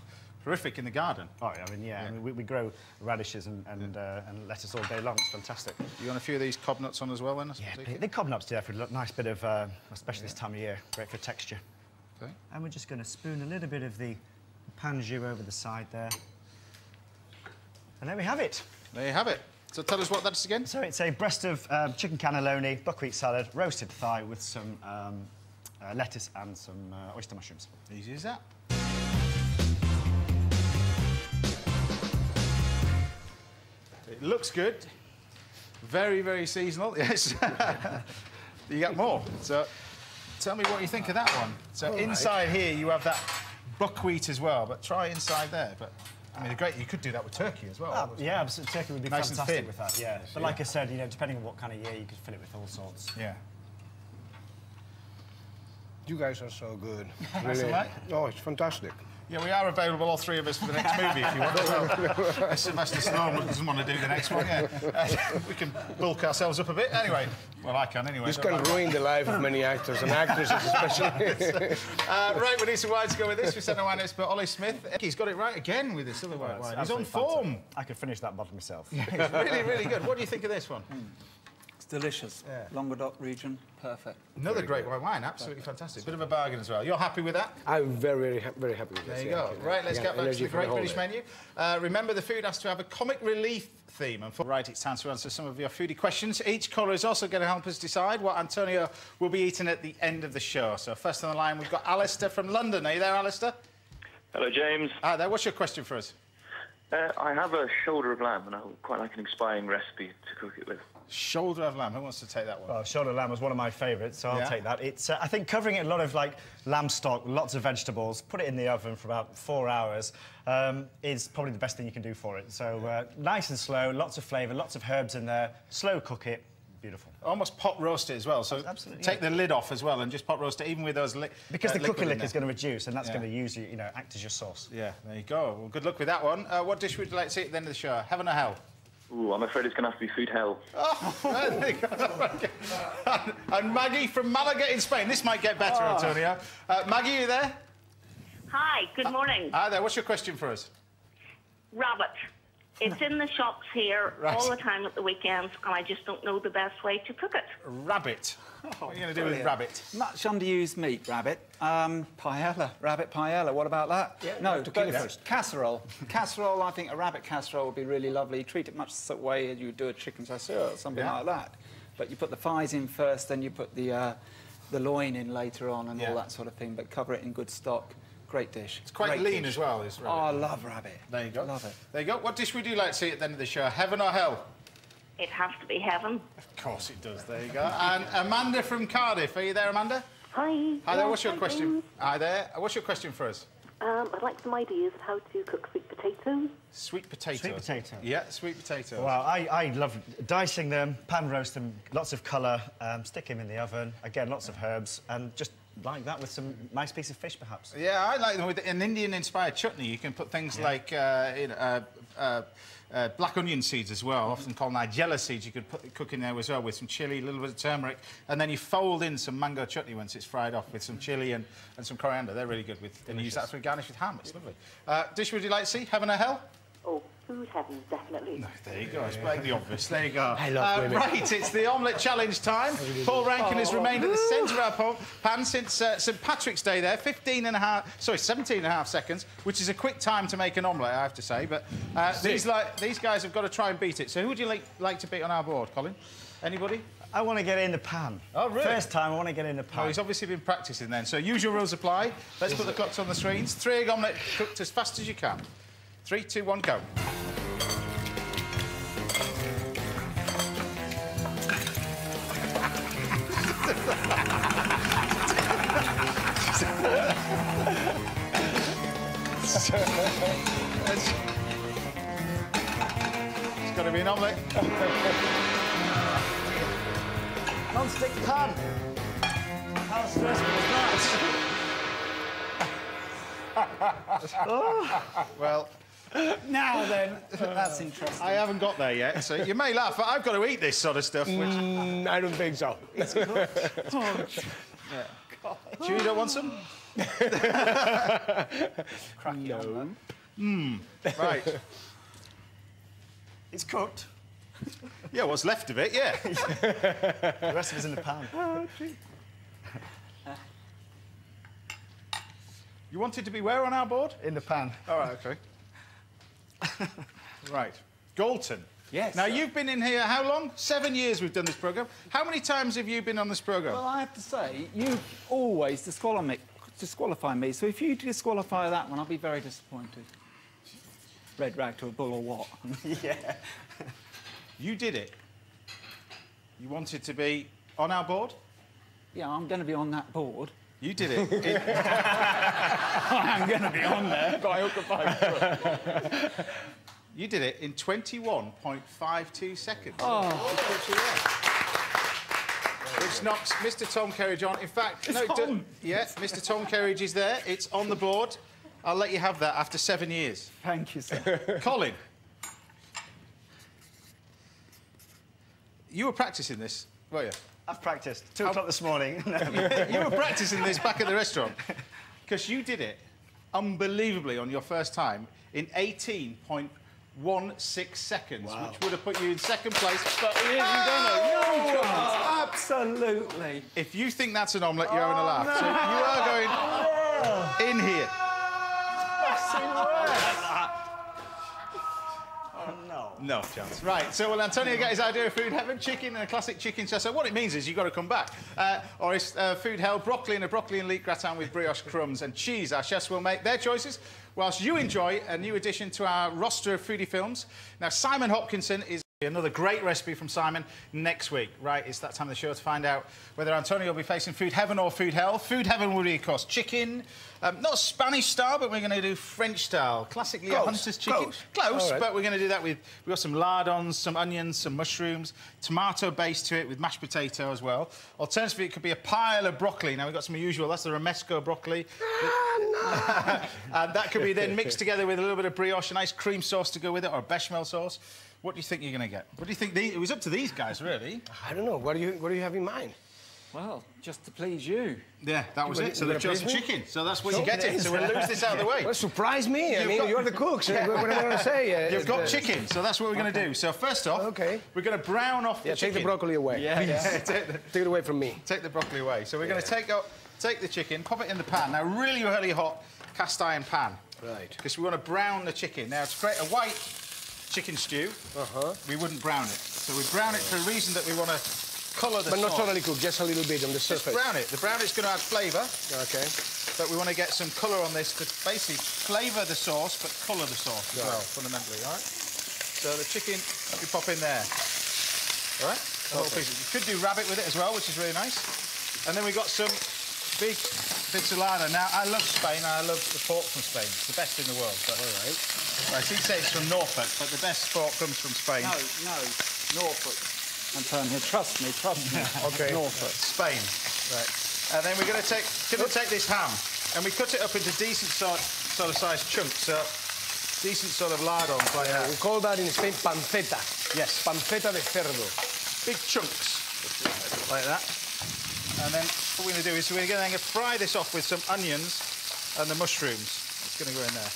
horrific in the garden. Oh, I mean, we grow radishes and lettuce all day long. It's fantastic. You want a few of these cob nuts on as well, then? Yeah, the cob nuts do for a nice bit of, especially this time of year, great for texture. Okay. And we're just going to spoon a little bit of the pan jus over the side there. And there we have it. There you have it. So tell us what that is again. So it's a breast of chicken cannelloni, buckwheat salad, roasted thigh with some lettuce and some oyster mushrooms. Easy as that. It looks good. Very, very seasonal, yes. You got more. So tell me what you think of that one. So inside here you have that buckwheat as well, but try inside there. But I mean, you could do that with turkey as well. Yeah, absolutely. Turkey would be fantastic with that, But like I said, depending on what kind of year, you could fill it with all sorts. Yeah. You guys are so good. Really. Oh, it's fantastic. Yeah, we are available, all three of us, for the next movie, if you want. Well, Sylvester Stallone doesn't want to do the next one, we can bulk ourselves up a bit. Anyway, well, I can anyway. This can ruin the life of many actors, and actresses especially. Right, we need some wine to go with this. We sent no wine expert Ollie Smith. He's got it right again with this other white wine. He's on form. I could finish that bottle myself. It's really, really good. What do you think of this one? It's delicious. Languedoc region, perfect. Another great white wine, absolutely fantastic. Bit of a bargain as well. You're happy with that? I'm very, very happy with this. There you go. Right, let's get back to the Great British Menu. Remember, the food has to have a comic relief theme. And right, it's time to answer some of your foodie questions. Each caller is also going to help us decide what Antonio will be eating at the end of the show. So first on the line, we've got Alistair from London. Are you there, Alistair? Hello, James. Hi there. What's your question for us? I have a shoulder of lamb, and I would quite like an inspiring recipe to cook it with. Shoulder of lamb. Who wants to take that one? Well, shoulder of lamb was one of my favourites, so I'll take that. It's, I think, covering it in a lot of, lamb stock, lots of vegetables, put it in the oven for about 4 hours, is probably the best thing you can do for it. So, nice and slow, lots of flavour, lots of herbs in there, slow cook it, beautiful. Almost pot roast it as well, so take the lid off as well and just pot roast it, even with those because the cooking liquor is going to reduce, and that's going to usually, act as your sauce. Yeah, there you go. Well, good luck with that one. What dish would you like to eat at the end of the show? Heaven or hell? Ooh, I'm afraid it's going to have to be food hell. Oh, there you go. And Maggie from Malaga in Spain. This might get better, Antonio. Maggie, are you there? Hi, good morning. Hi there, what's your question for us? Rabbit. It's in the shops here all the time at the weekends, and I just don't know the best way to cook it. Rabbit. What are you going to do with rabbit? Much underused meat, rabbit. Paella, rabbit paella. What about that? Yeah, no, to kill it first. Casserole. Casserole, I think a rabbit casserole would be really lovely. You treat it much the way as you would do a chicken chasseur or something like that. But you put the thighs in first, then you put the loin in later on and all that sort of thing, but cover it in good stock. Great dish. It's quite lean as well, this rabbit. Oh, I love rabbit. There you go. Love it. There you go. What dish would you like to see at the end of the show? Heaven or hell? It has to be heaven. Of course it does. There you go. And Amanda from Cardiff. Are you there, Amanda? Hi. Hi there. What's your question? Hi there. What's your question for us? I'd like some ideas of how to cook sweet potatoes. Sweet potatoes. Sweet potato. Yeah, sweet potatoes. Well, I love dicing them, pan roast them, lots of colour, stick them in the oven. Again, lots of herbs, and just like that with some nice piece of fish, perhaps. Yeah, I like them with an Indian-inspired chutney. You can put things like black onion seeds as well, often called nigella seeds. You could cook in there as well with some chilli, a little bit of turmeric, and then you fold in some mango chutney once it's fried off with some chilli and some coriander. They're really good with, and you use that for a garnish with ham. It's lovely. Dish would you like to see? Heaven or hell? Oh, food heaven, definitely. No, there you go. It's the obvious. There you go. I love women. Right, it's the omelette challenge time. Paul Rankin has remained at the centre of our pan since St Patrick's Day there. 17 and a half seconds, which is a quick time to make an omelette, I have to say. But these guys have got to try and beat it. So who would you like to beat on our board, Colin? Anybody? I want to get in the pan. Oh, really? First time, I want to get in the pan. Oh, he's obviously been practising then. So usual rules apply. Let's put the clocks on the screens. 3-egg omelette cooked as fast as you can. 3, 2, 1, go. It's got to be an omelette. Non-stick pan. How stressful is that? Well, Now then, that's interesting. I haven't got there yet, so you may laugh, but I've got to eat this sort of stuff. Which... I don't think so. Do you don't want some? No. Right. It's cooked. Yeah, what's left of it, yeah. The rest of it's in the pan. Oh, gee. You wanted to be where on our board? In the pan. All right, OK. Right. Galton. Yes. Now, you've been in here how long? 7 years we've done this programme. How many times have you been on this programme? Well, I have to say, you always disqualify me, so if you disqualify that one, I'll be very disappointed. Red rag to a bull or what? Yeah. You did it. You wanted to be on our board? Yeah, I'm going to be on that board. You did it. I'm going to be on there by hook or by crook. You did it in 21.52 seconds. Oh. Which knocks Mr. Tom Kerridge on. In fact, no, it doesn't. Yeah, Mr. Tom Kerridge is there. It's on the board. I'll let you have that after 7 years. Thank you, sir. Colin. You were practising this, were you? I've practised. 2 o'clock this morning. You were practising this back at the restaurant. Because you did it unbelievably on your first time in 18.16 seconds, which would have put you in second place. But No chance. Absolutely. if you think that's an omelette, you're having a laugh. So you are going in here. No chance. Right, so will Antonio get his idea of food heaven? Chicken and a classic chicken chasseur. What it means is you've got to come back. Or it's food hell, broccoli and a broccoli and leek gratin with brioche crumbs and cheese. Our chefs will make their choices, whilst you enjoy a new addition to our roster of foodie films. Now, Simon Hopkinson is another great recipe from Simon next week. Right, it's that time of the show to find out whether Antonio will be facing food heaven or food hell. Food heaven will be, of course, chicken. Not Spanish style, but we're going to do French style. Classically a hunter's chicken. Close, right. But we're going to do that with... We've got some lardons, some onions, some mushrooms, tomato base to it with mashed potato as well. Alternatively, it could be a pile of broccoli. Now, we've got some usual. That's the romesco broccoli. And that could be then mixed together with a little bit of brioche, a nice cream sauce to go with it, or a bechamel sauce. What do you think you're going to get? What do you think? It was up to these guys, really. I don't know. What do you have in mind? Well, just to please you. Yeah, that was it. So they've chosen chicken. So that's what you're getting. So we'll lose this out of the way. Well, surprise me. I mean, you're the cook. So what am I going to say? You've got chicken, so that's what we're going to do. So first off, we're going to brown off the chicken. Take the broccoli away. Yeah. Take it away from me. Take the broccoli away. So we're going to take the chicken, pop it in the pan. Now, really, really hot cast iron pan. Right. Because we want to brown the chicken. Now, to create a white chicken stew, we wouldn't brown it. So we brown it for a reason that we want to colour the sauce. But not totally cooked, just a little bit on the surface. Just brown it. The brown it's going to add flavour. Okay. But we want to get some colour on this to basically flavour the sauce, but colour the sauce as well, fundamentally, all right? So the chicken, we pop in there. All right? The whole piece. You could do rabbit with it as well, which is really nice. And then we've got some big bits of lard. Now, I love Spain. I love the pork from Spain. It's the best in the world. But, all right. I see say it's from Norfolk, but the best pork comes from Spain. No, Norfolk. Antonio, trust me. Okay. Norfolk. Spain. Right. And then we're going to take this ham, and we cut it up into decent sort of sized chunks. So decent sort of lardons like that. We call that in Spain panceta. Yes. Panceta de cerdo. Big chunks like that. And then what we're going to do is we're going to fry this off with some onions and the mushrooms. It's going to go in there.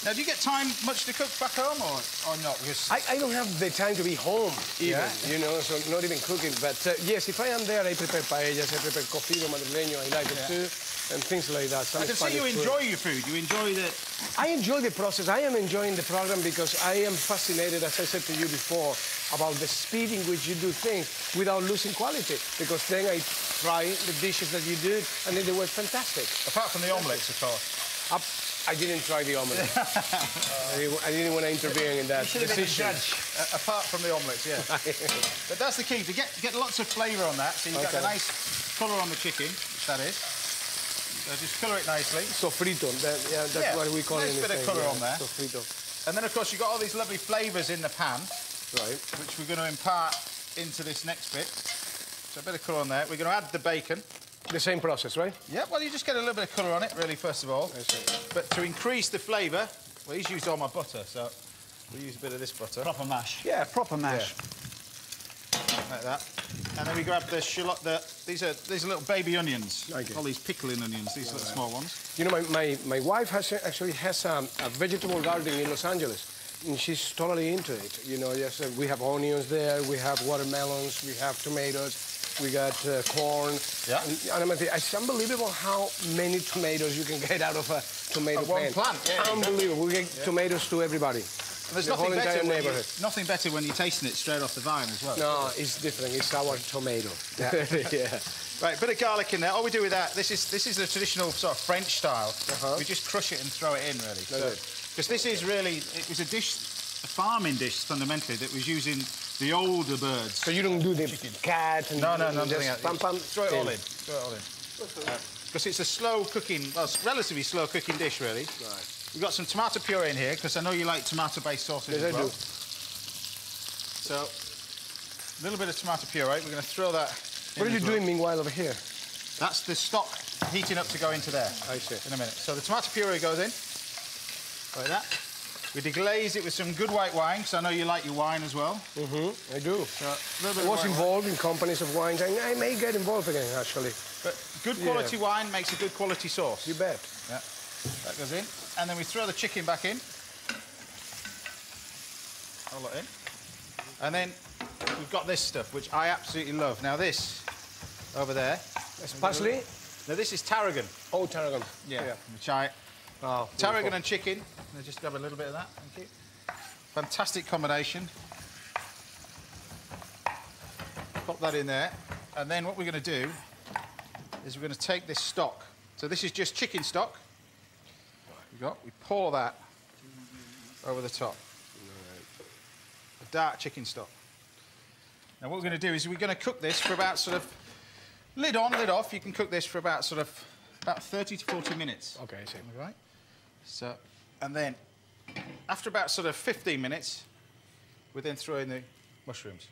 Now, do you get time much to cook back home or not? Because I don't have the time to be home even, you know, so not even cooking. But yes, if I am there, I prepare paellas, I prepare cocido madrileño, I like it too, and things like that. I can see you enjoy your food. You enjoy the... I enjoy the process. I am enjoying the program because I am fascinated, as I said to you before, about the speed in which you do things without losing quality. Because then I try the dishes that you do, and then they were fantastic. Apart from the omelettes, of course. I didn't try the omelette. I didn't want to intervene in that decision. Apart from the omelettes, yeah. But that's the key, to get lots of flavour on that, so you get a nice colour on the chicken, which that is. So just colour it nicely. Sofrito, that's what we call it. Nice bit of colour on there. Sofrito. And then, of course, you've got all these lovely flavours in the pan, which we're going to impart into this next bit. So a bit of colour on there. We're going to add the bacon. The same process, right? Yeah, well, you just get a little bit of colour on it, really, first of all. But to increase the flavour, well, he's used all my butter, so we'll use a bit of this butter. Proper mash. Yeah, proper mash. Yeah. Like that. And then we grab the shallot, these are little baby onions. All these pickling onions, these little small ones. You know, my wife actually has a vegetable garden in Los Angeles, and she's totally into it. You know, yes, we have onions there, we have watermelons, we have tomatoes. We got corn. Yeah. And it's unbelievable how many tomatoes you can get out of a tomato one plant. Yeah, unbelievable. We get tomatoes to everybody. And there's nothing better when you're tasting it straight off the vine as well. No, it's different. It's our tomato. Yeah. Right, bit of garlic in there. All we do with that, this is the traditional sort of French style. We just crush it and throw it in, really. Because this is really, it was a farming dish, fundamentally, that was using the older birds. So you don't do the cat and... No, just pam, pam, throw it all in. Throw it all in. Because it's a slow cooking, well, it's relatively slow cooking dish, really. Right. We've got some tomato puree in here, because I know you like tomato-based sauces as well. I do. So, a little bit of tomato puree. We're going to throw that in. What are you doing meanwhile over here? That's the stock heating up to go into there. I see. In a minute. So the tomato puree goes in, like that. We deglaze it with some good white wine, because I know you like your wine as well. I do. So, a little bit I was involved in companies of wines, and I may get involved again, actually. But good quality wine makes a good quality sauce. You bet. Yeah. That goes in. And then we throw the chicken back in. All that in. And then we've got this stuff, which I absolutely love. Now this, over there. That's parsley? Now this is tarragon. Oh, tarragon. Yeah. Which tarragon and chicken. I'll just grab a little bit of that, thank you. Fantastic combination. Pop that in there. And then what we're going to do is we're going to take this stock. So this is just chicken stock. We pour that over the top. A dark chicken stock. Now what we're going to do is we're going to cook this for about sort of lid on, lid off. You can cook this for about 30 to 40 minutes. Okay, I see. All right. So, and then after about sort of 15 minutes, we then throw in the mushrooms.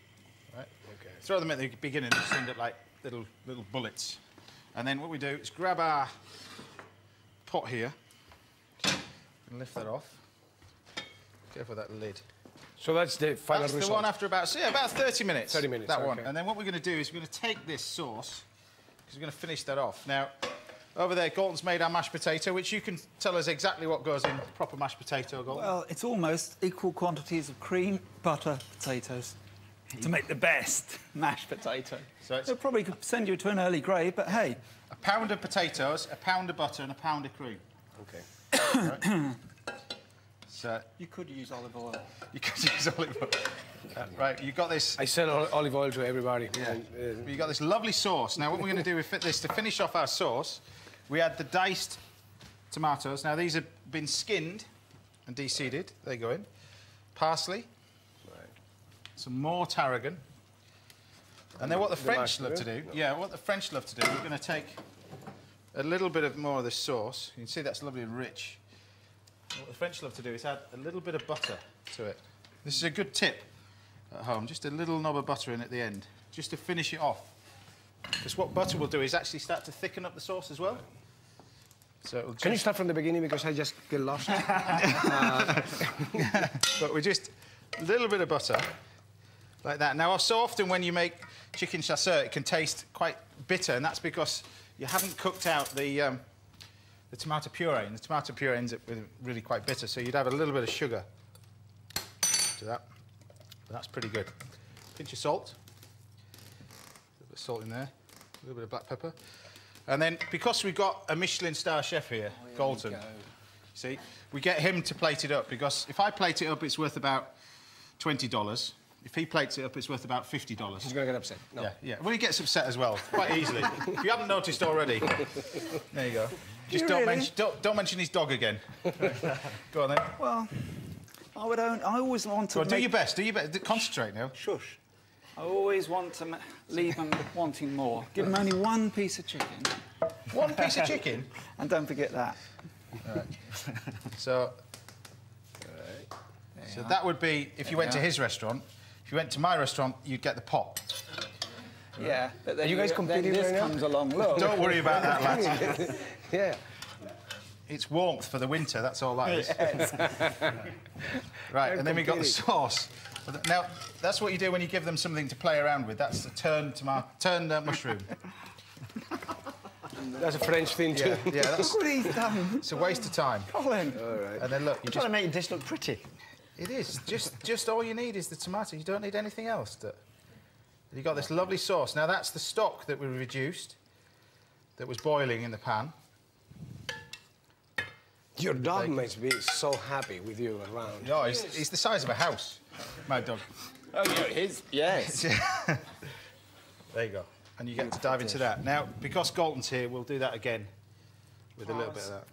Right? Okay. Throw them at the beginning, just end up like little bullets. And then what we do is grab our pot here and lift that off. Careful with that lid. So that's the final result? That's the one after about 30 minutes. 30 minutes, that okay. one. And then what we're going to do is we're going to take this sauce, because we're going to finish that off. Now, over there, Galton's made our mashed potato, which you can tell us exactly what goes in proper mashed potato, Galton. Well, it's almost equal quantities of cream, butter, potatoes to make the best mashed potato. So they'll probably send you to an early grave, but hey. A pound of potatoes, a pound of butter and a pound of cream. OK. Right. So you could use olive oil. You could use olive oil. Right, you got this... I sell olive oil to everybody. Yeah. You got this lovely sauce. Now, what we're going to do with this, to finish off our sauce, we add the diced tomatoes. Now, these have been skinned and de-seeded. They go in. Parsley. Right. Some more tarragon. And then what the French love to do... Yeah, what the French love to do, we're going to take a little bit more of this sauce. You can see that's lovely and rich. What the French love to do is add a little bit of butter to it. This is a good tip at home, just a little knob of butter in at the end, just to finish it off. Because what butter will do is actually start to thicken up the sauce as well. So it'll Can you start from the beginning, because I just get lost? But we just a little bit of butter, like that. Now, so often when you make chicken chasseur, it can taste quite bitter, and that's because you haven't cooked out the tomato puree, and the tomato puree ends up with really quite bitter, so you'd add a little bit of sugar to that. But that's pretty good. Pinch of salt. A little bit of salt in there. A little bit of black pepper. And then, because we've got a Michelin star chef here, Galton, see, we get him to plate it up, because if I plate it up, it's worth about $20. If he plates it up, it's worth about $50. He's going to get upset. No. Yeah, yeah. Well, he gets upset as well, quite easily. If you haven't noticed already. There you go. Just don't mention his dog again. Go on then. Well, I always want to. Well, do your best. Do your best. Concentrate now. Shush. I always want to leave them wanting more. Give them only one piece of chicken. One piece of chicken? And don't forget that. All right. So that would be if you went to his restaurant. If you went to my restaurant, you'd get the pot. Yeah, but then you guys competing this right now? comes along. Look. Don't worry about that, lads. Yeah. It's warmth for the winter, that's all that is. Right, and then we got the sauce. Now, that's what you do when you give them something to play around with. That's the turned mushroom. That's a French thing, too. Yeah, that's... Look what he's done. It's a waste of time. Colin. All right. And then, look, You're trying to make your dish look pretty. It is. Just all you need is the tomato. You don't need anything else. You've got this lovely sauce. Now, that's the stock that we reduced, that was boiling in the pan. Your dog must be so happy with you around. No, he's the size of a house, my dog. Oh, yeah, yes. There you go. And you get to dive into that. Now, because Galton's here, we'll do that again with a little bit of that.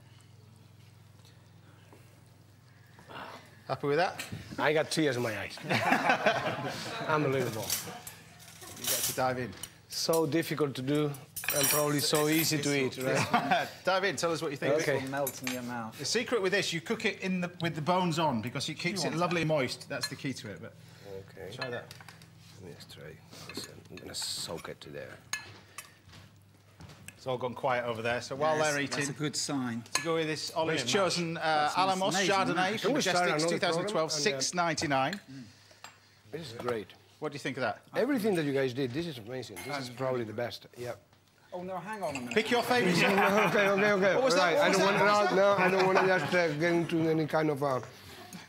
Happy with that? I got tears in my eyes. Unbelievable. You get to dive in. So difficult to do and probably so easy to eat, right? Dive in, tell us what you think. Okay. It will melt in your mouth. The secret with this, you cook it with the bones on, because it keeps it lovely moist. That's the key to it. But okay. Try that. Let me just try. I'm going to soak it to there. It's all gone quiet over there, so while they're eating... That's a good sign. To go with this, Ollie's chosen Alamos Chardonnay from Majestic 2012, $6.99. This is great. What do you think of that? Everything that you guys did, this is amazing. This is probably the best. Yeah. Oh, no, hang on a minute. Pick your favourite. Okay. What was that? I don't want to just get into any kind of...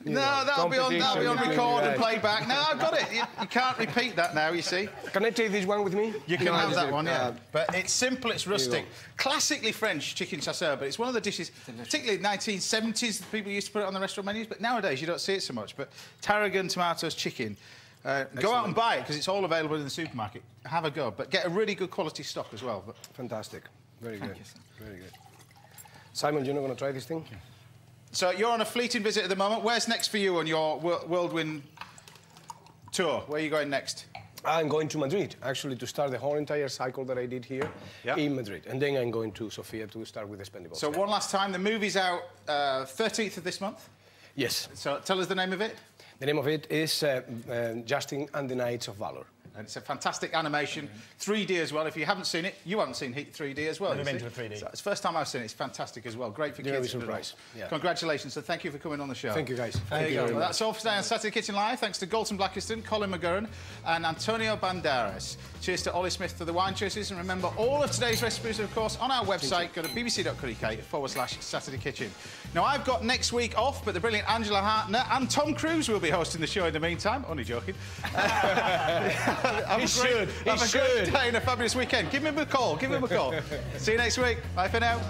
that'll be on record and play back. No, I've got it. You can't repeat that now, you see. Can I take this one with me? You can have that one, yeah. But it's simple, it's rustic. Classically French chicken chasseur, but it's one of the dishes, particularly in the 1970s, people used to put it on the restaurant menus, but nowadays you don't see it so much. But tarragon, tomatoes, chicken. Go out and buy it, because it's all available in the supermarket. Have a go, but get a really good quality stock as well. But fantastic. Very good. Very good. Simon, you're not going to try this thing? So you're on a fleeting visit at the moment. Where's next for you on your whirlwind tour? Where are you going next? I'm going to Madrid, actually, to start the whole entire cycle that I did here in Madrid. And then I'm going to Sofia to start with the Expendables. So one last time, the movie's out 13th of this month? Yes. So tell us the name of it. The name of it is Justin and the Knights of Valor. And it's a fantastic animation, 3D as well. If you haven't seen it, you haven't seen Heat 3D as well. Never been to a 3D. So it's the first time I've seen it. It's fantastic as well. Great for kids. Surprise. Yeah. Congratulations, and thank you for coming on the show. Thank you, guys. Thank you. Well, that's all for today on Saturday Kitchen Live. Thanks to GALTON BLACKISTON, Colin McGurran, and Antonio Banderas. Cheers to Ollie Smith for the wine choices. And remember, all of today's recipes are, of course, on our website. Go to bbc.co.uk/Saturday Kitchen. Now, I've got next week off, but the brilliant Angela Hartner and Tom Cruise will be hosting the show in the meantime. Only joking. Have a great day and a fabulous weekend. Give him a call. Give him a call. See you next week. Bye for now.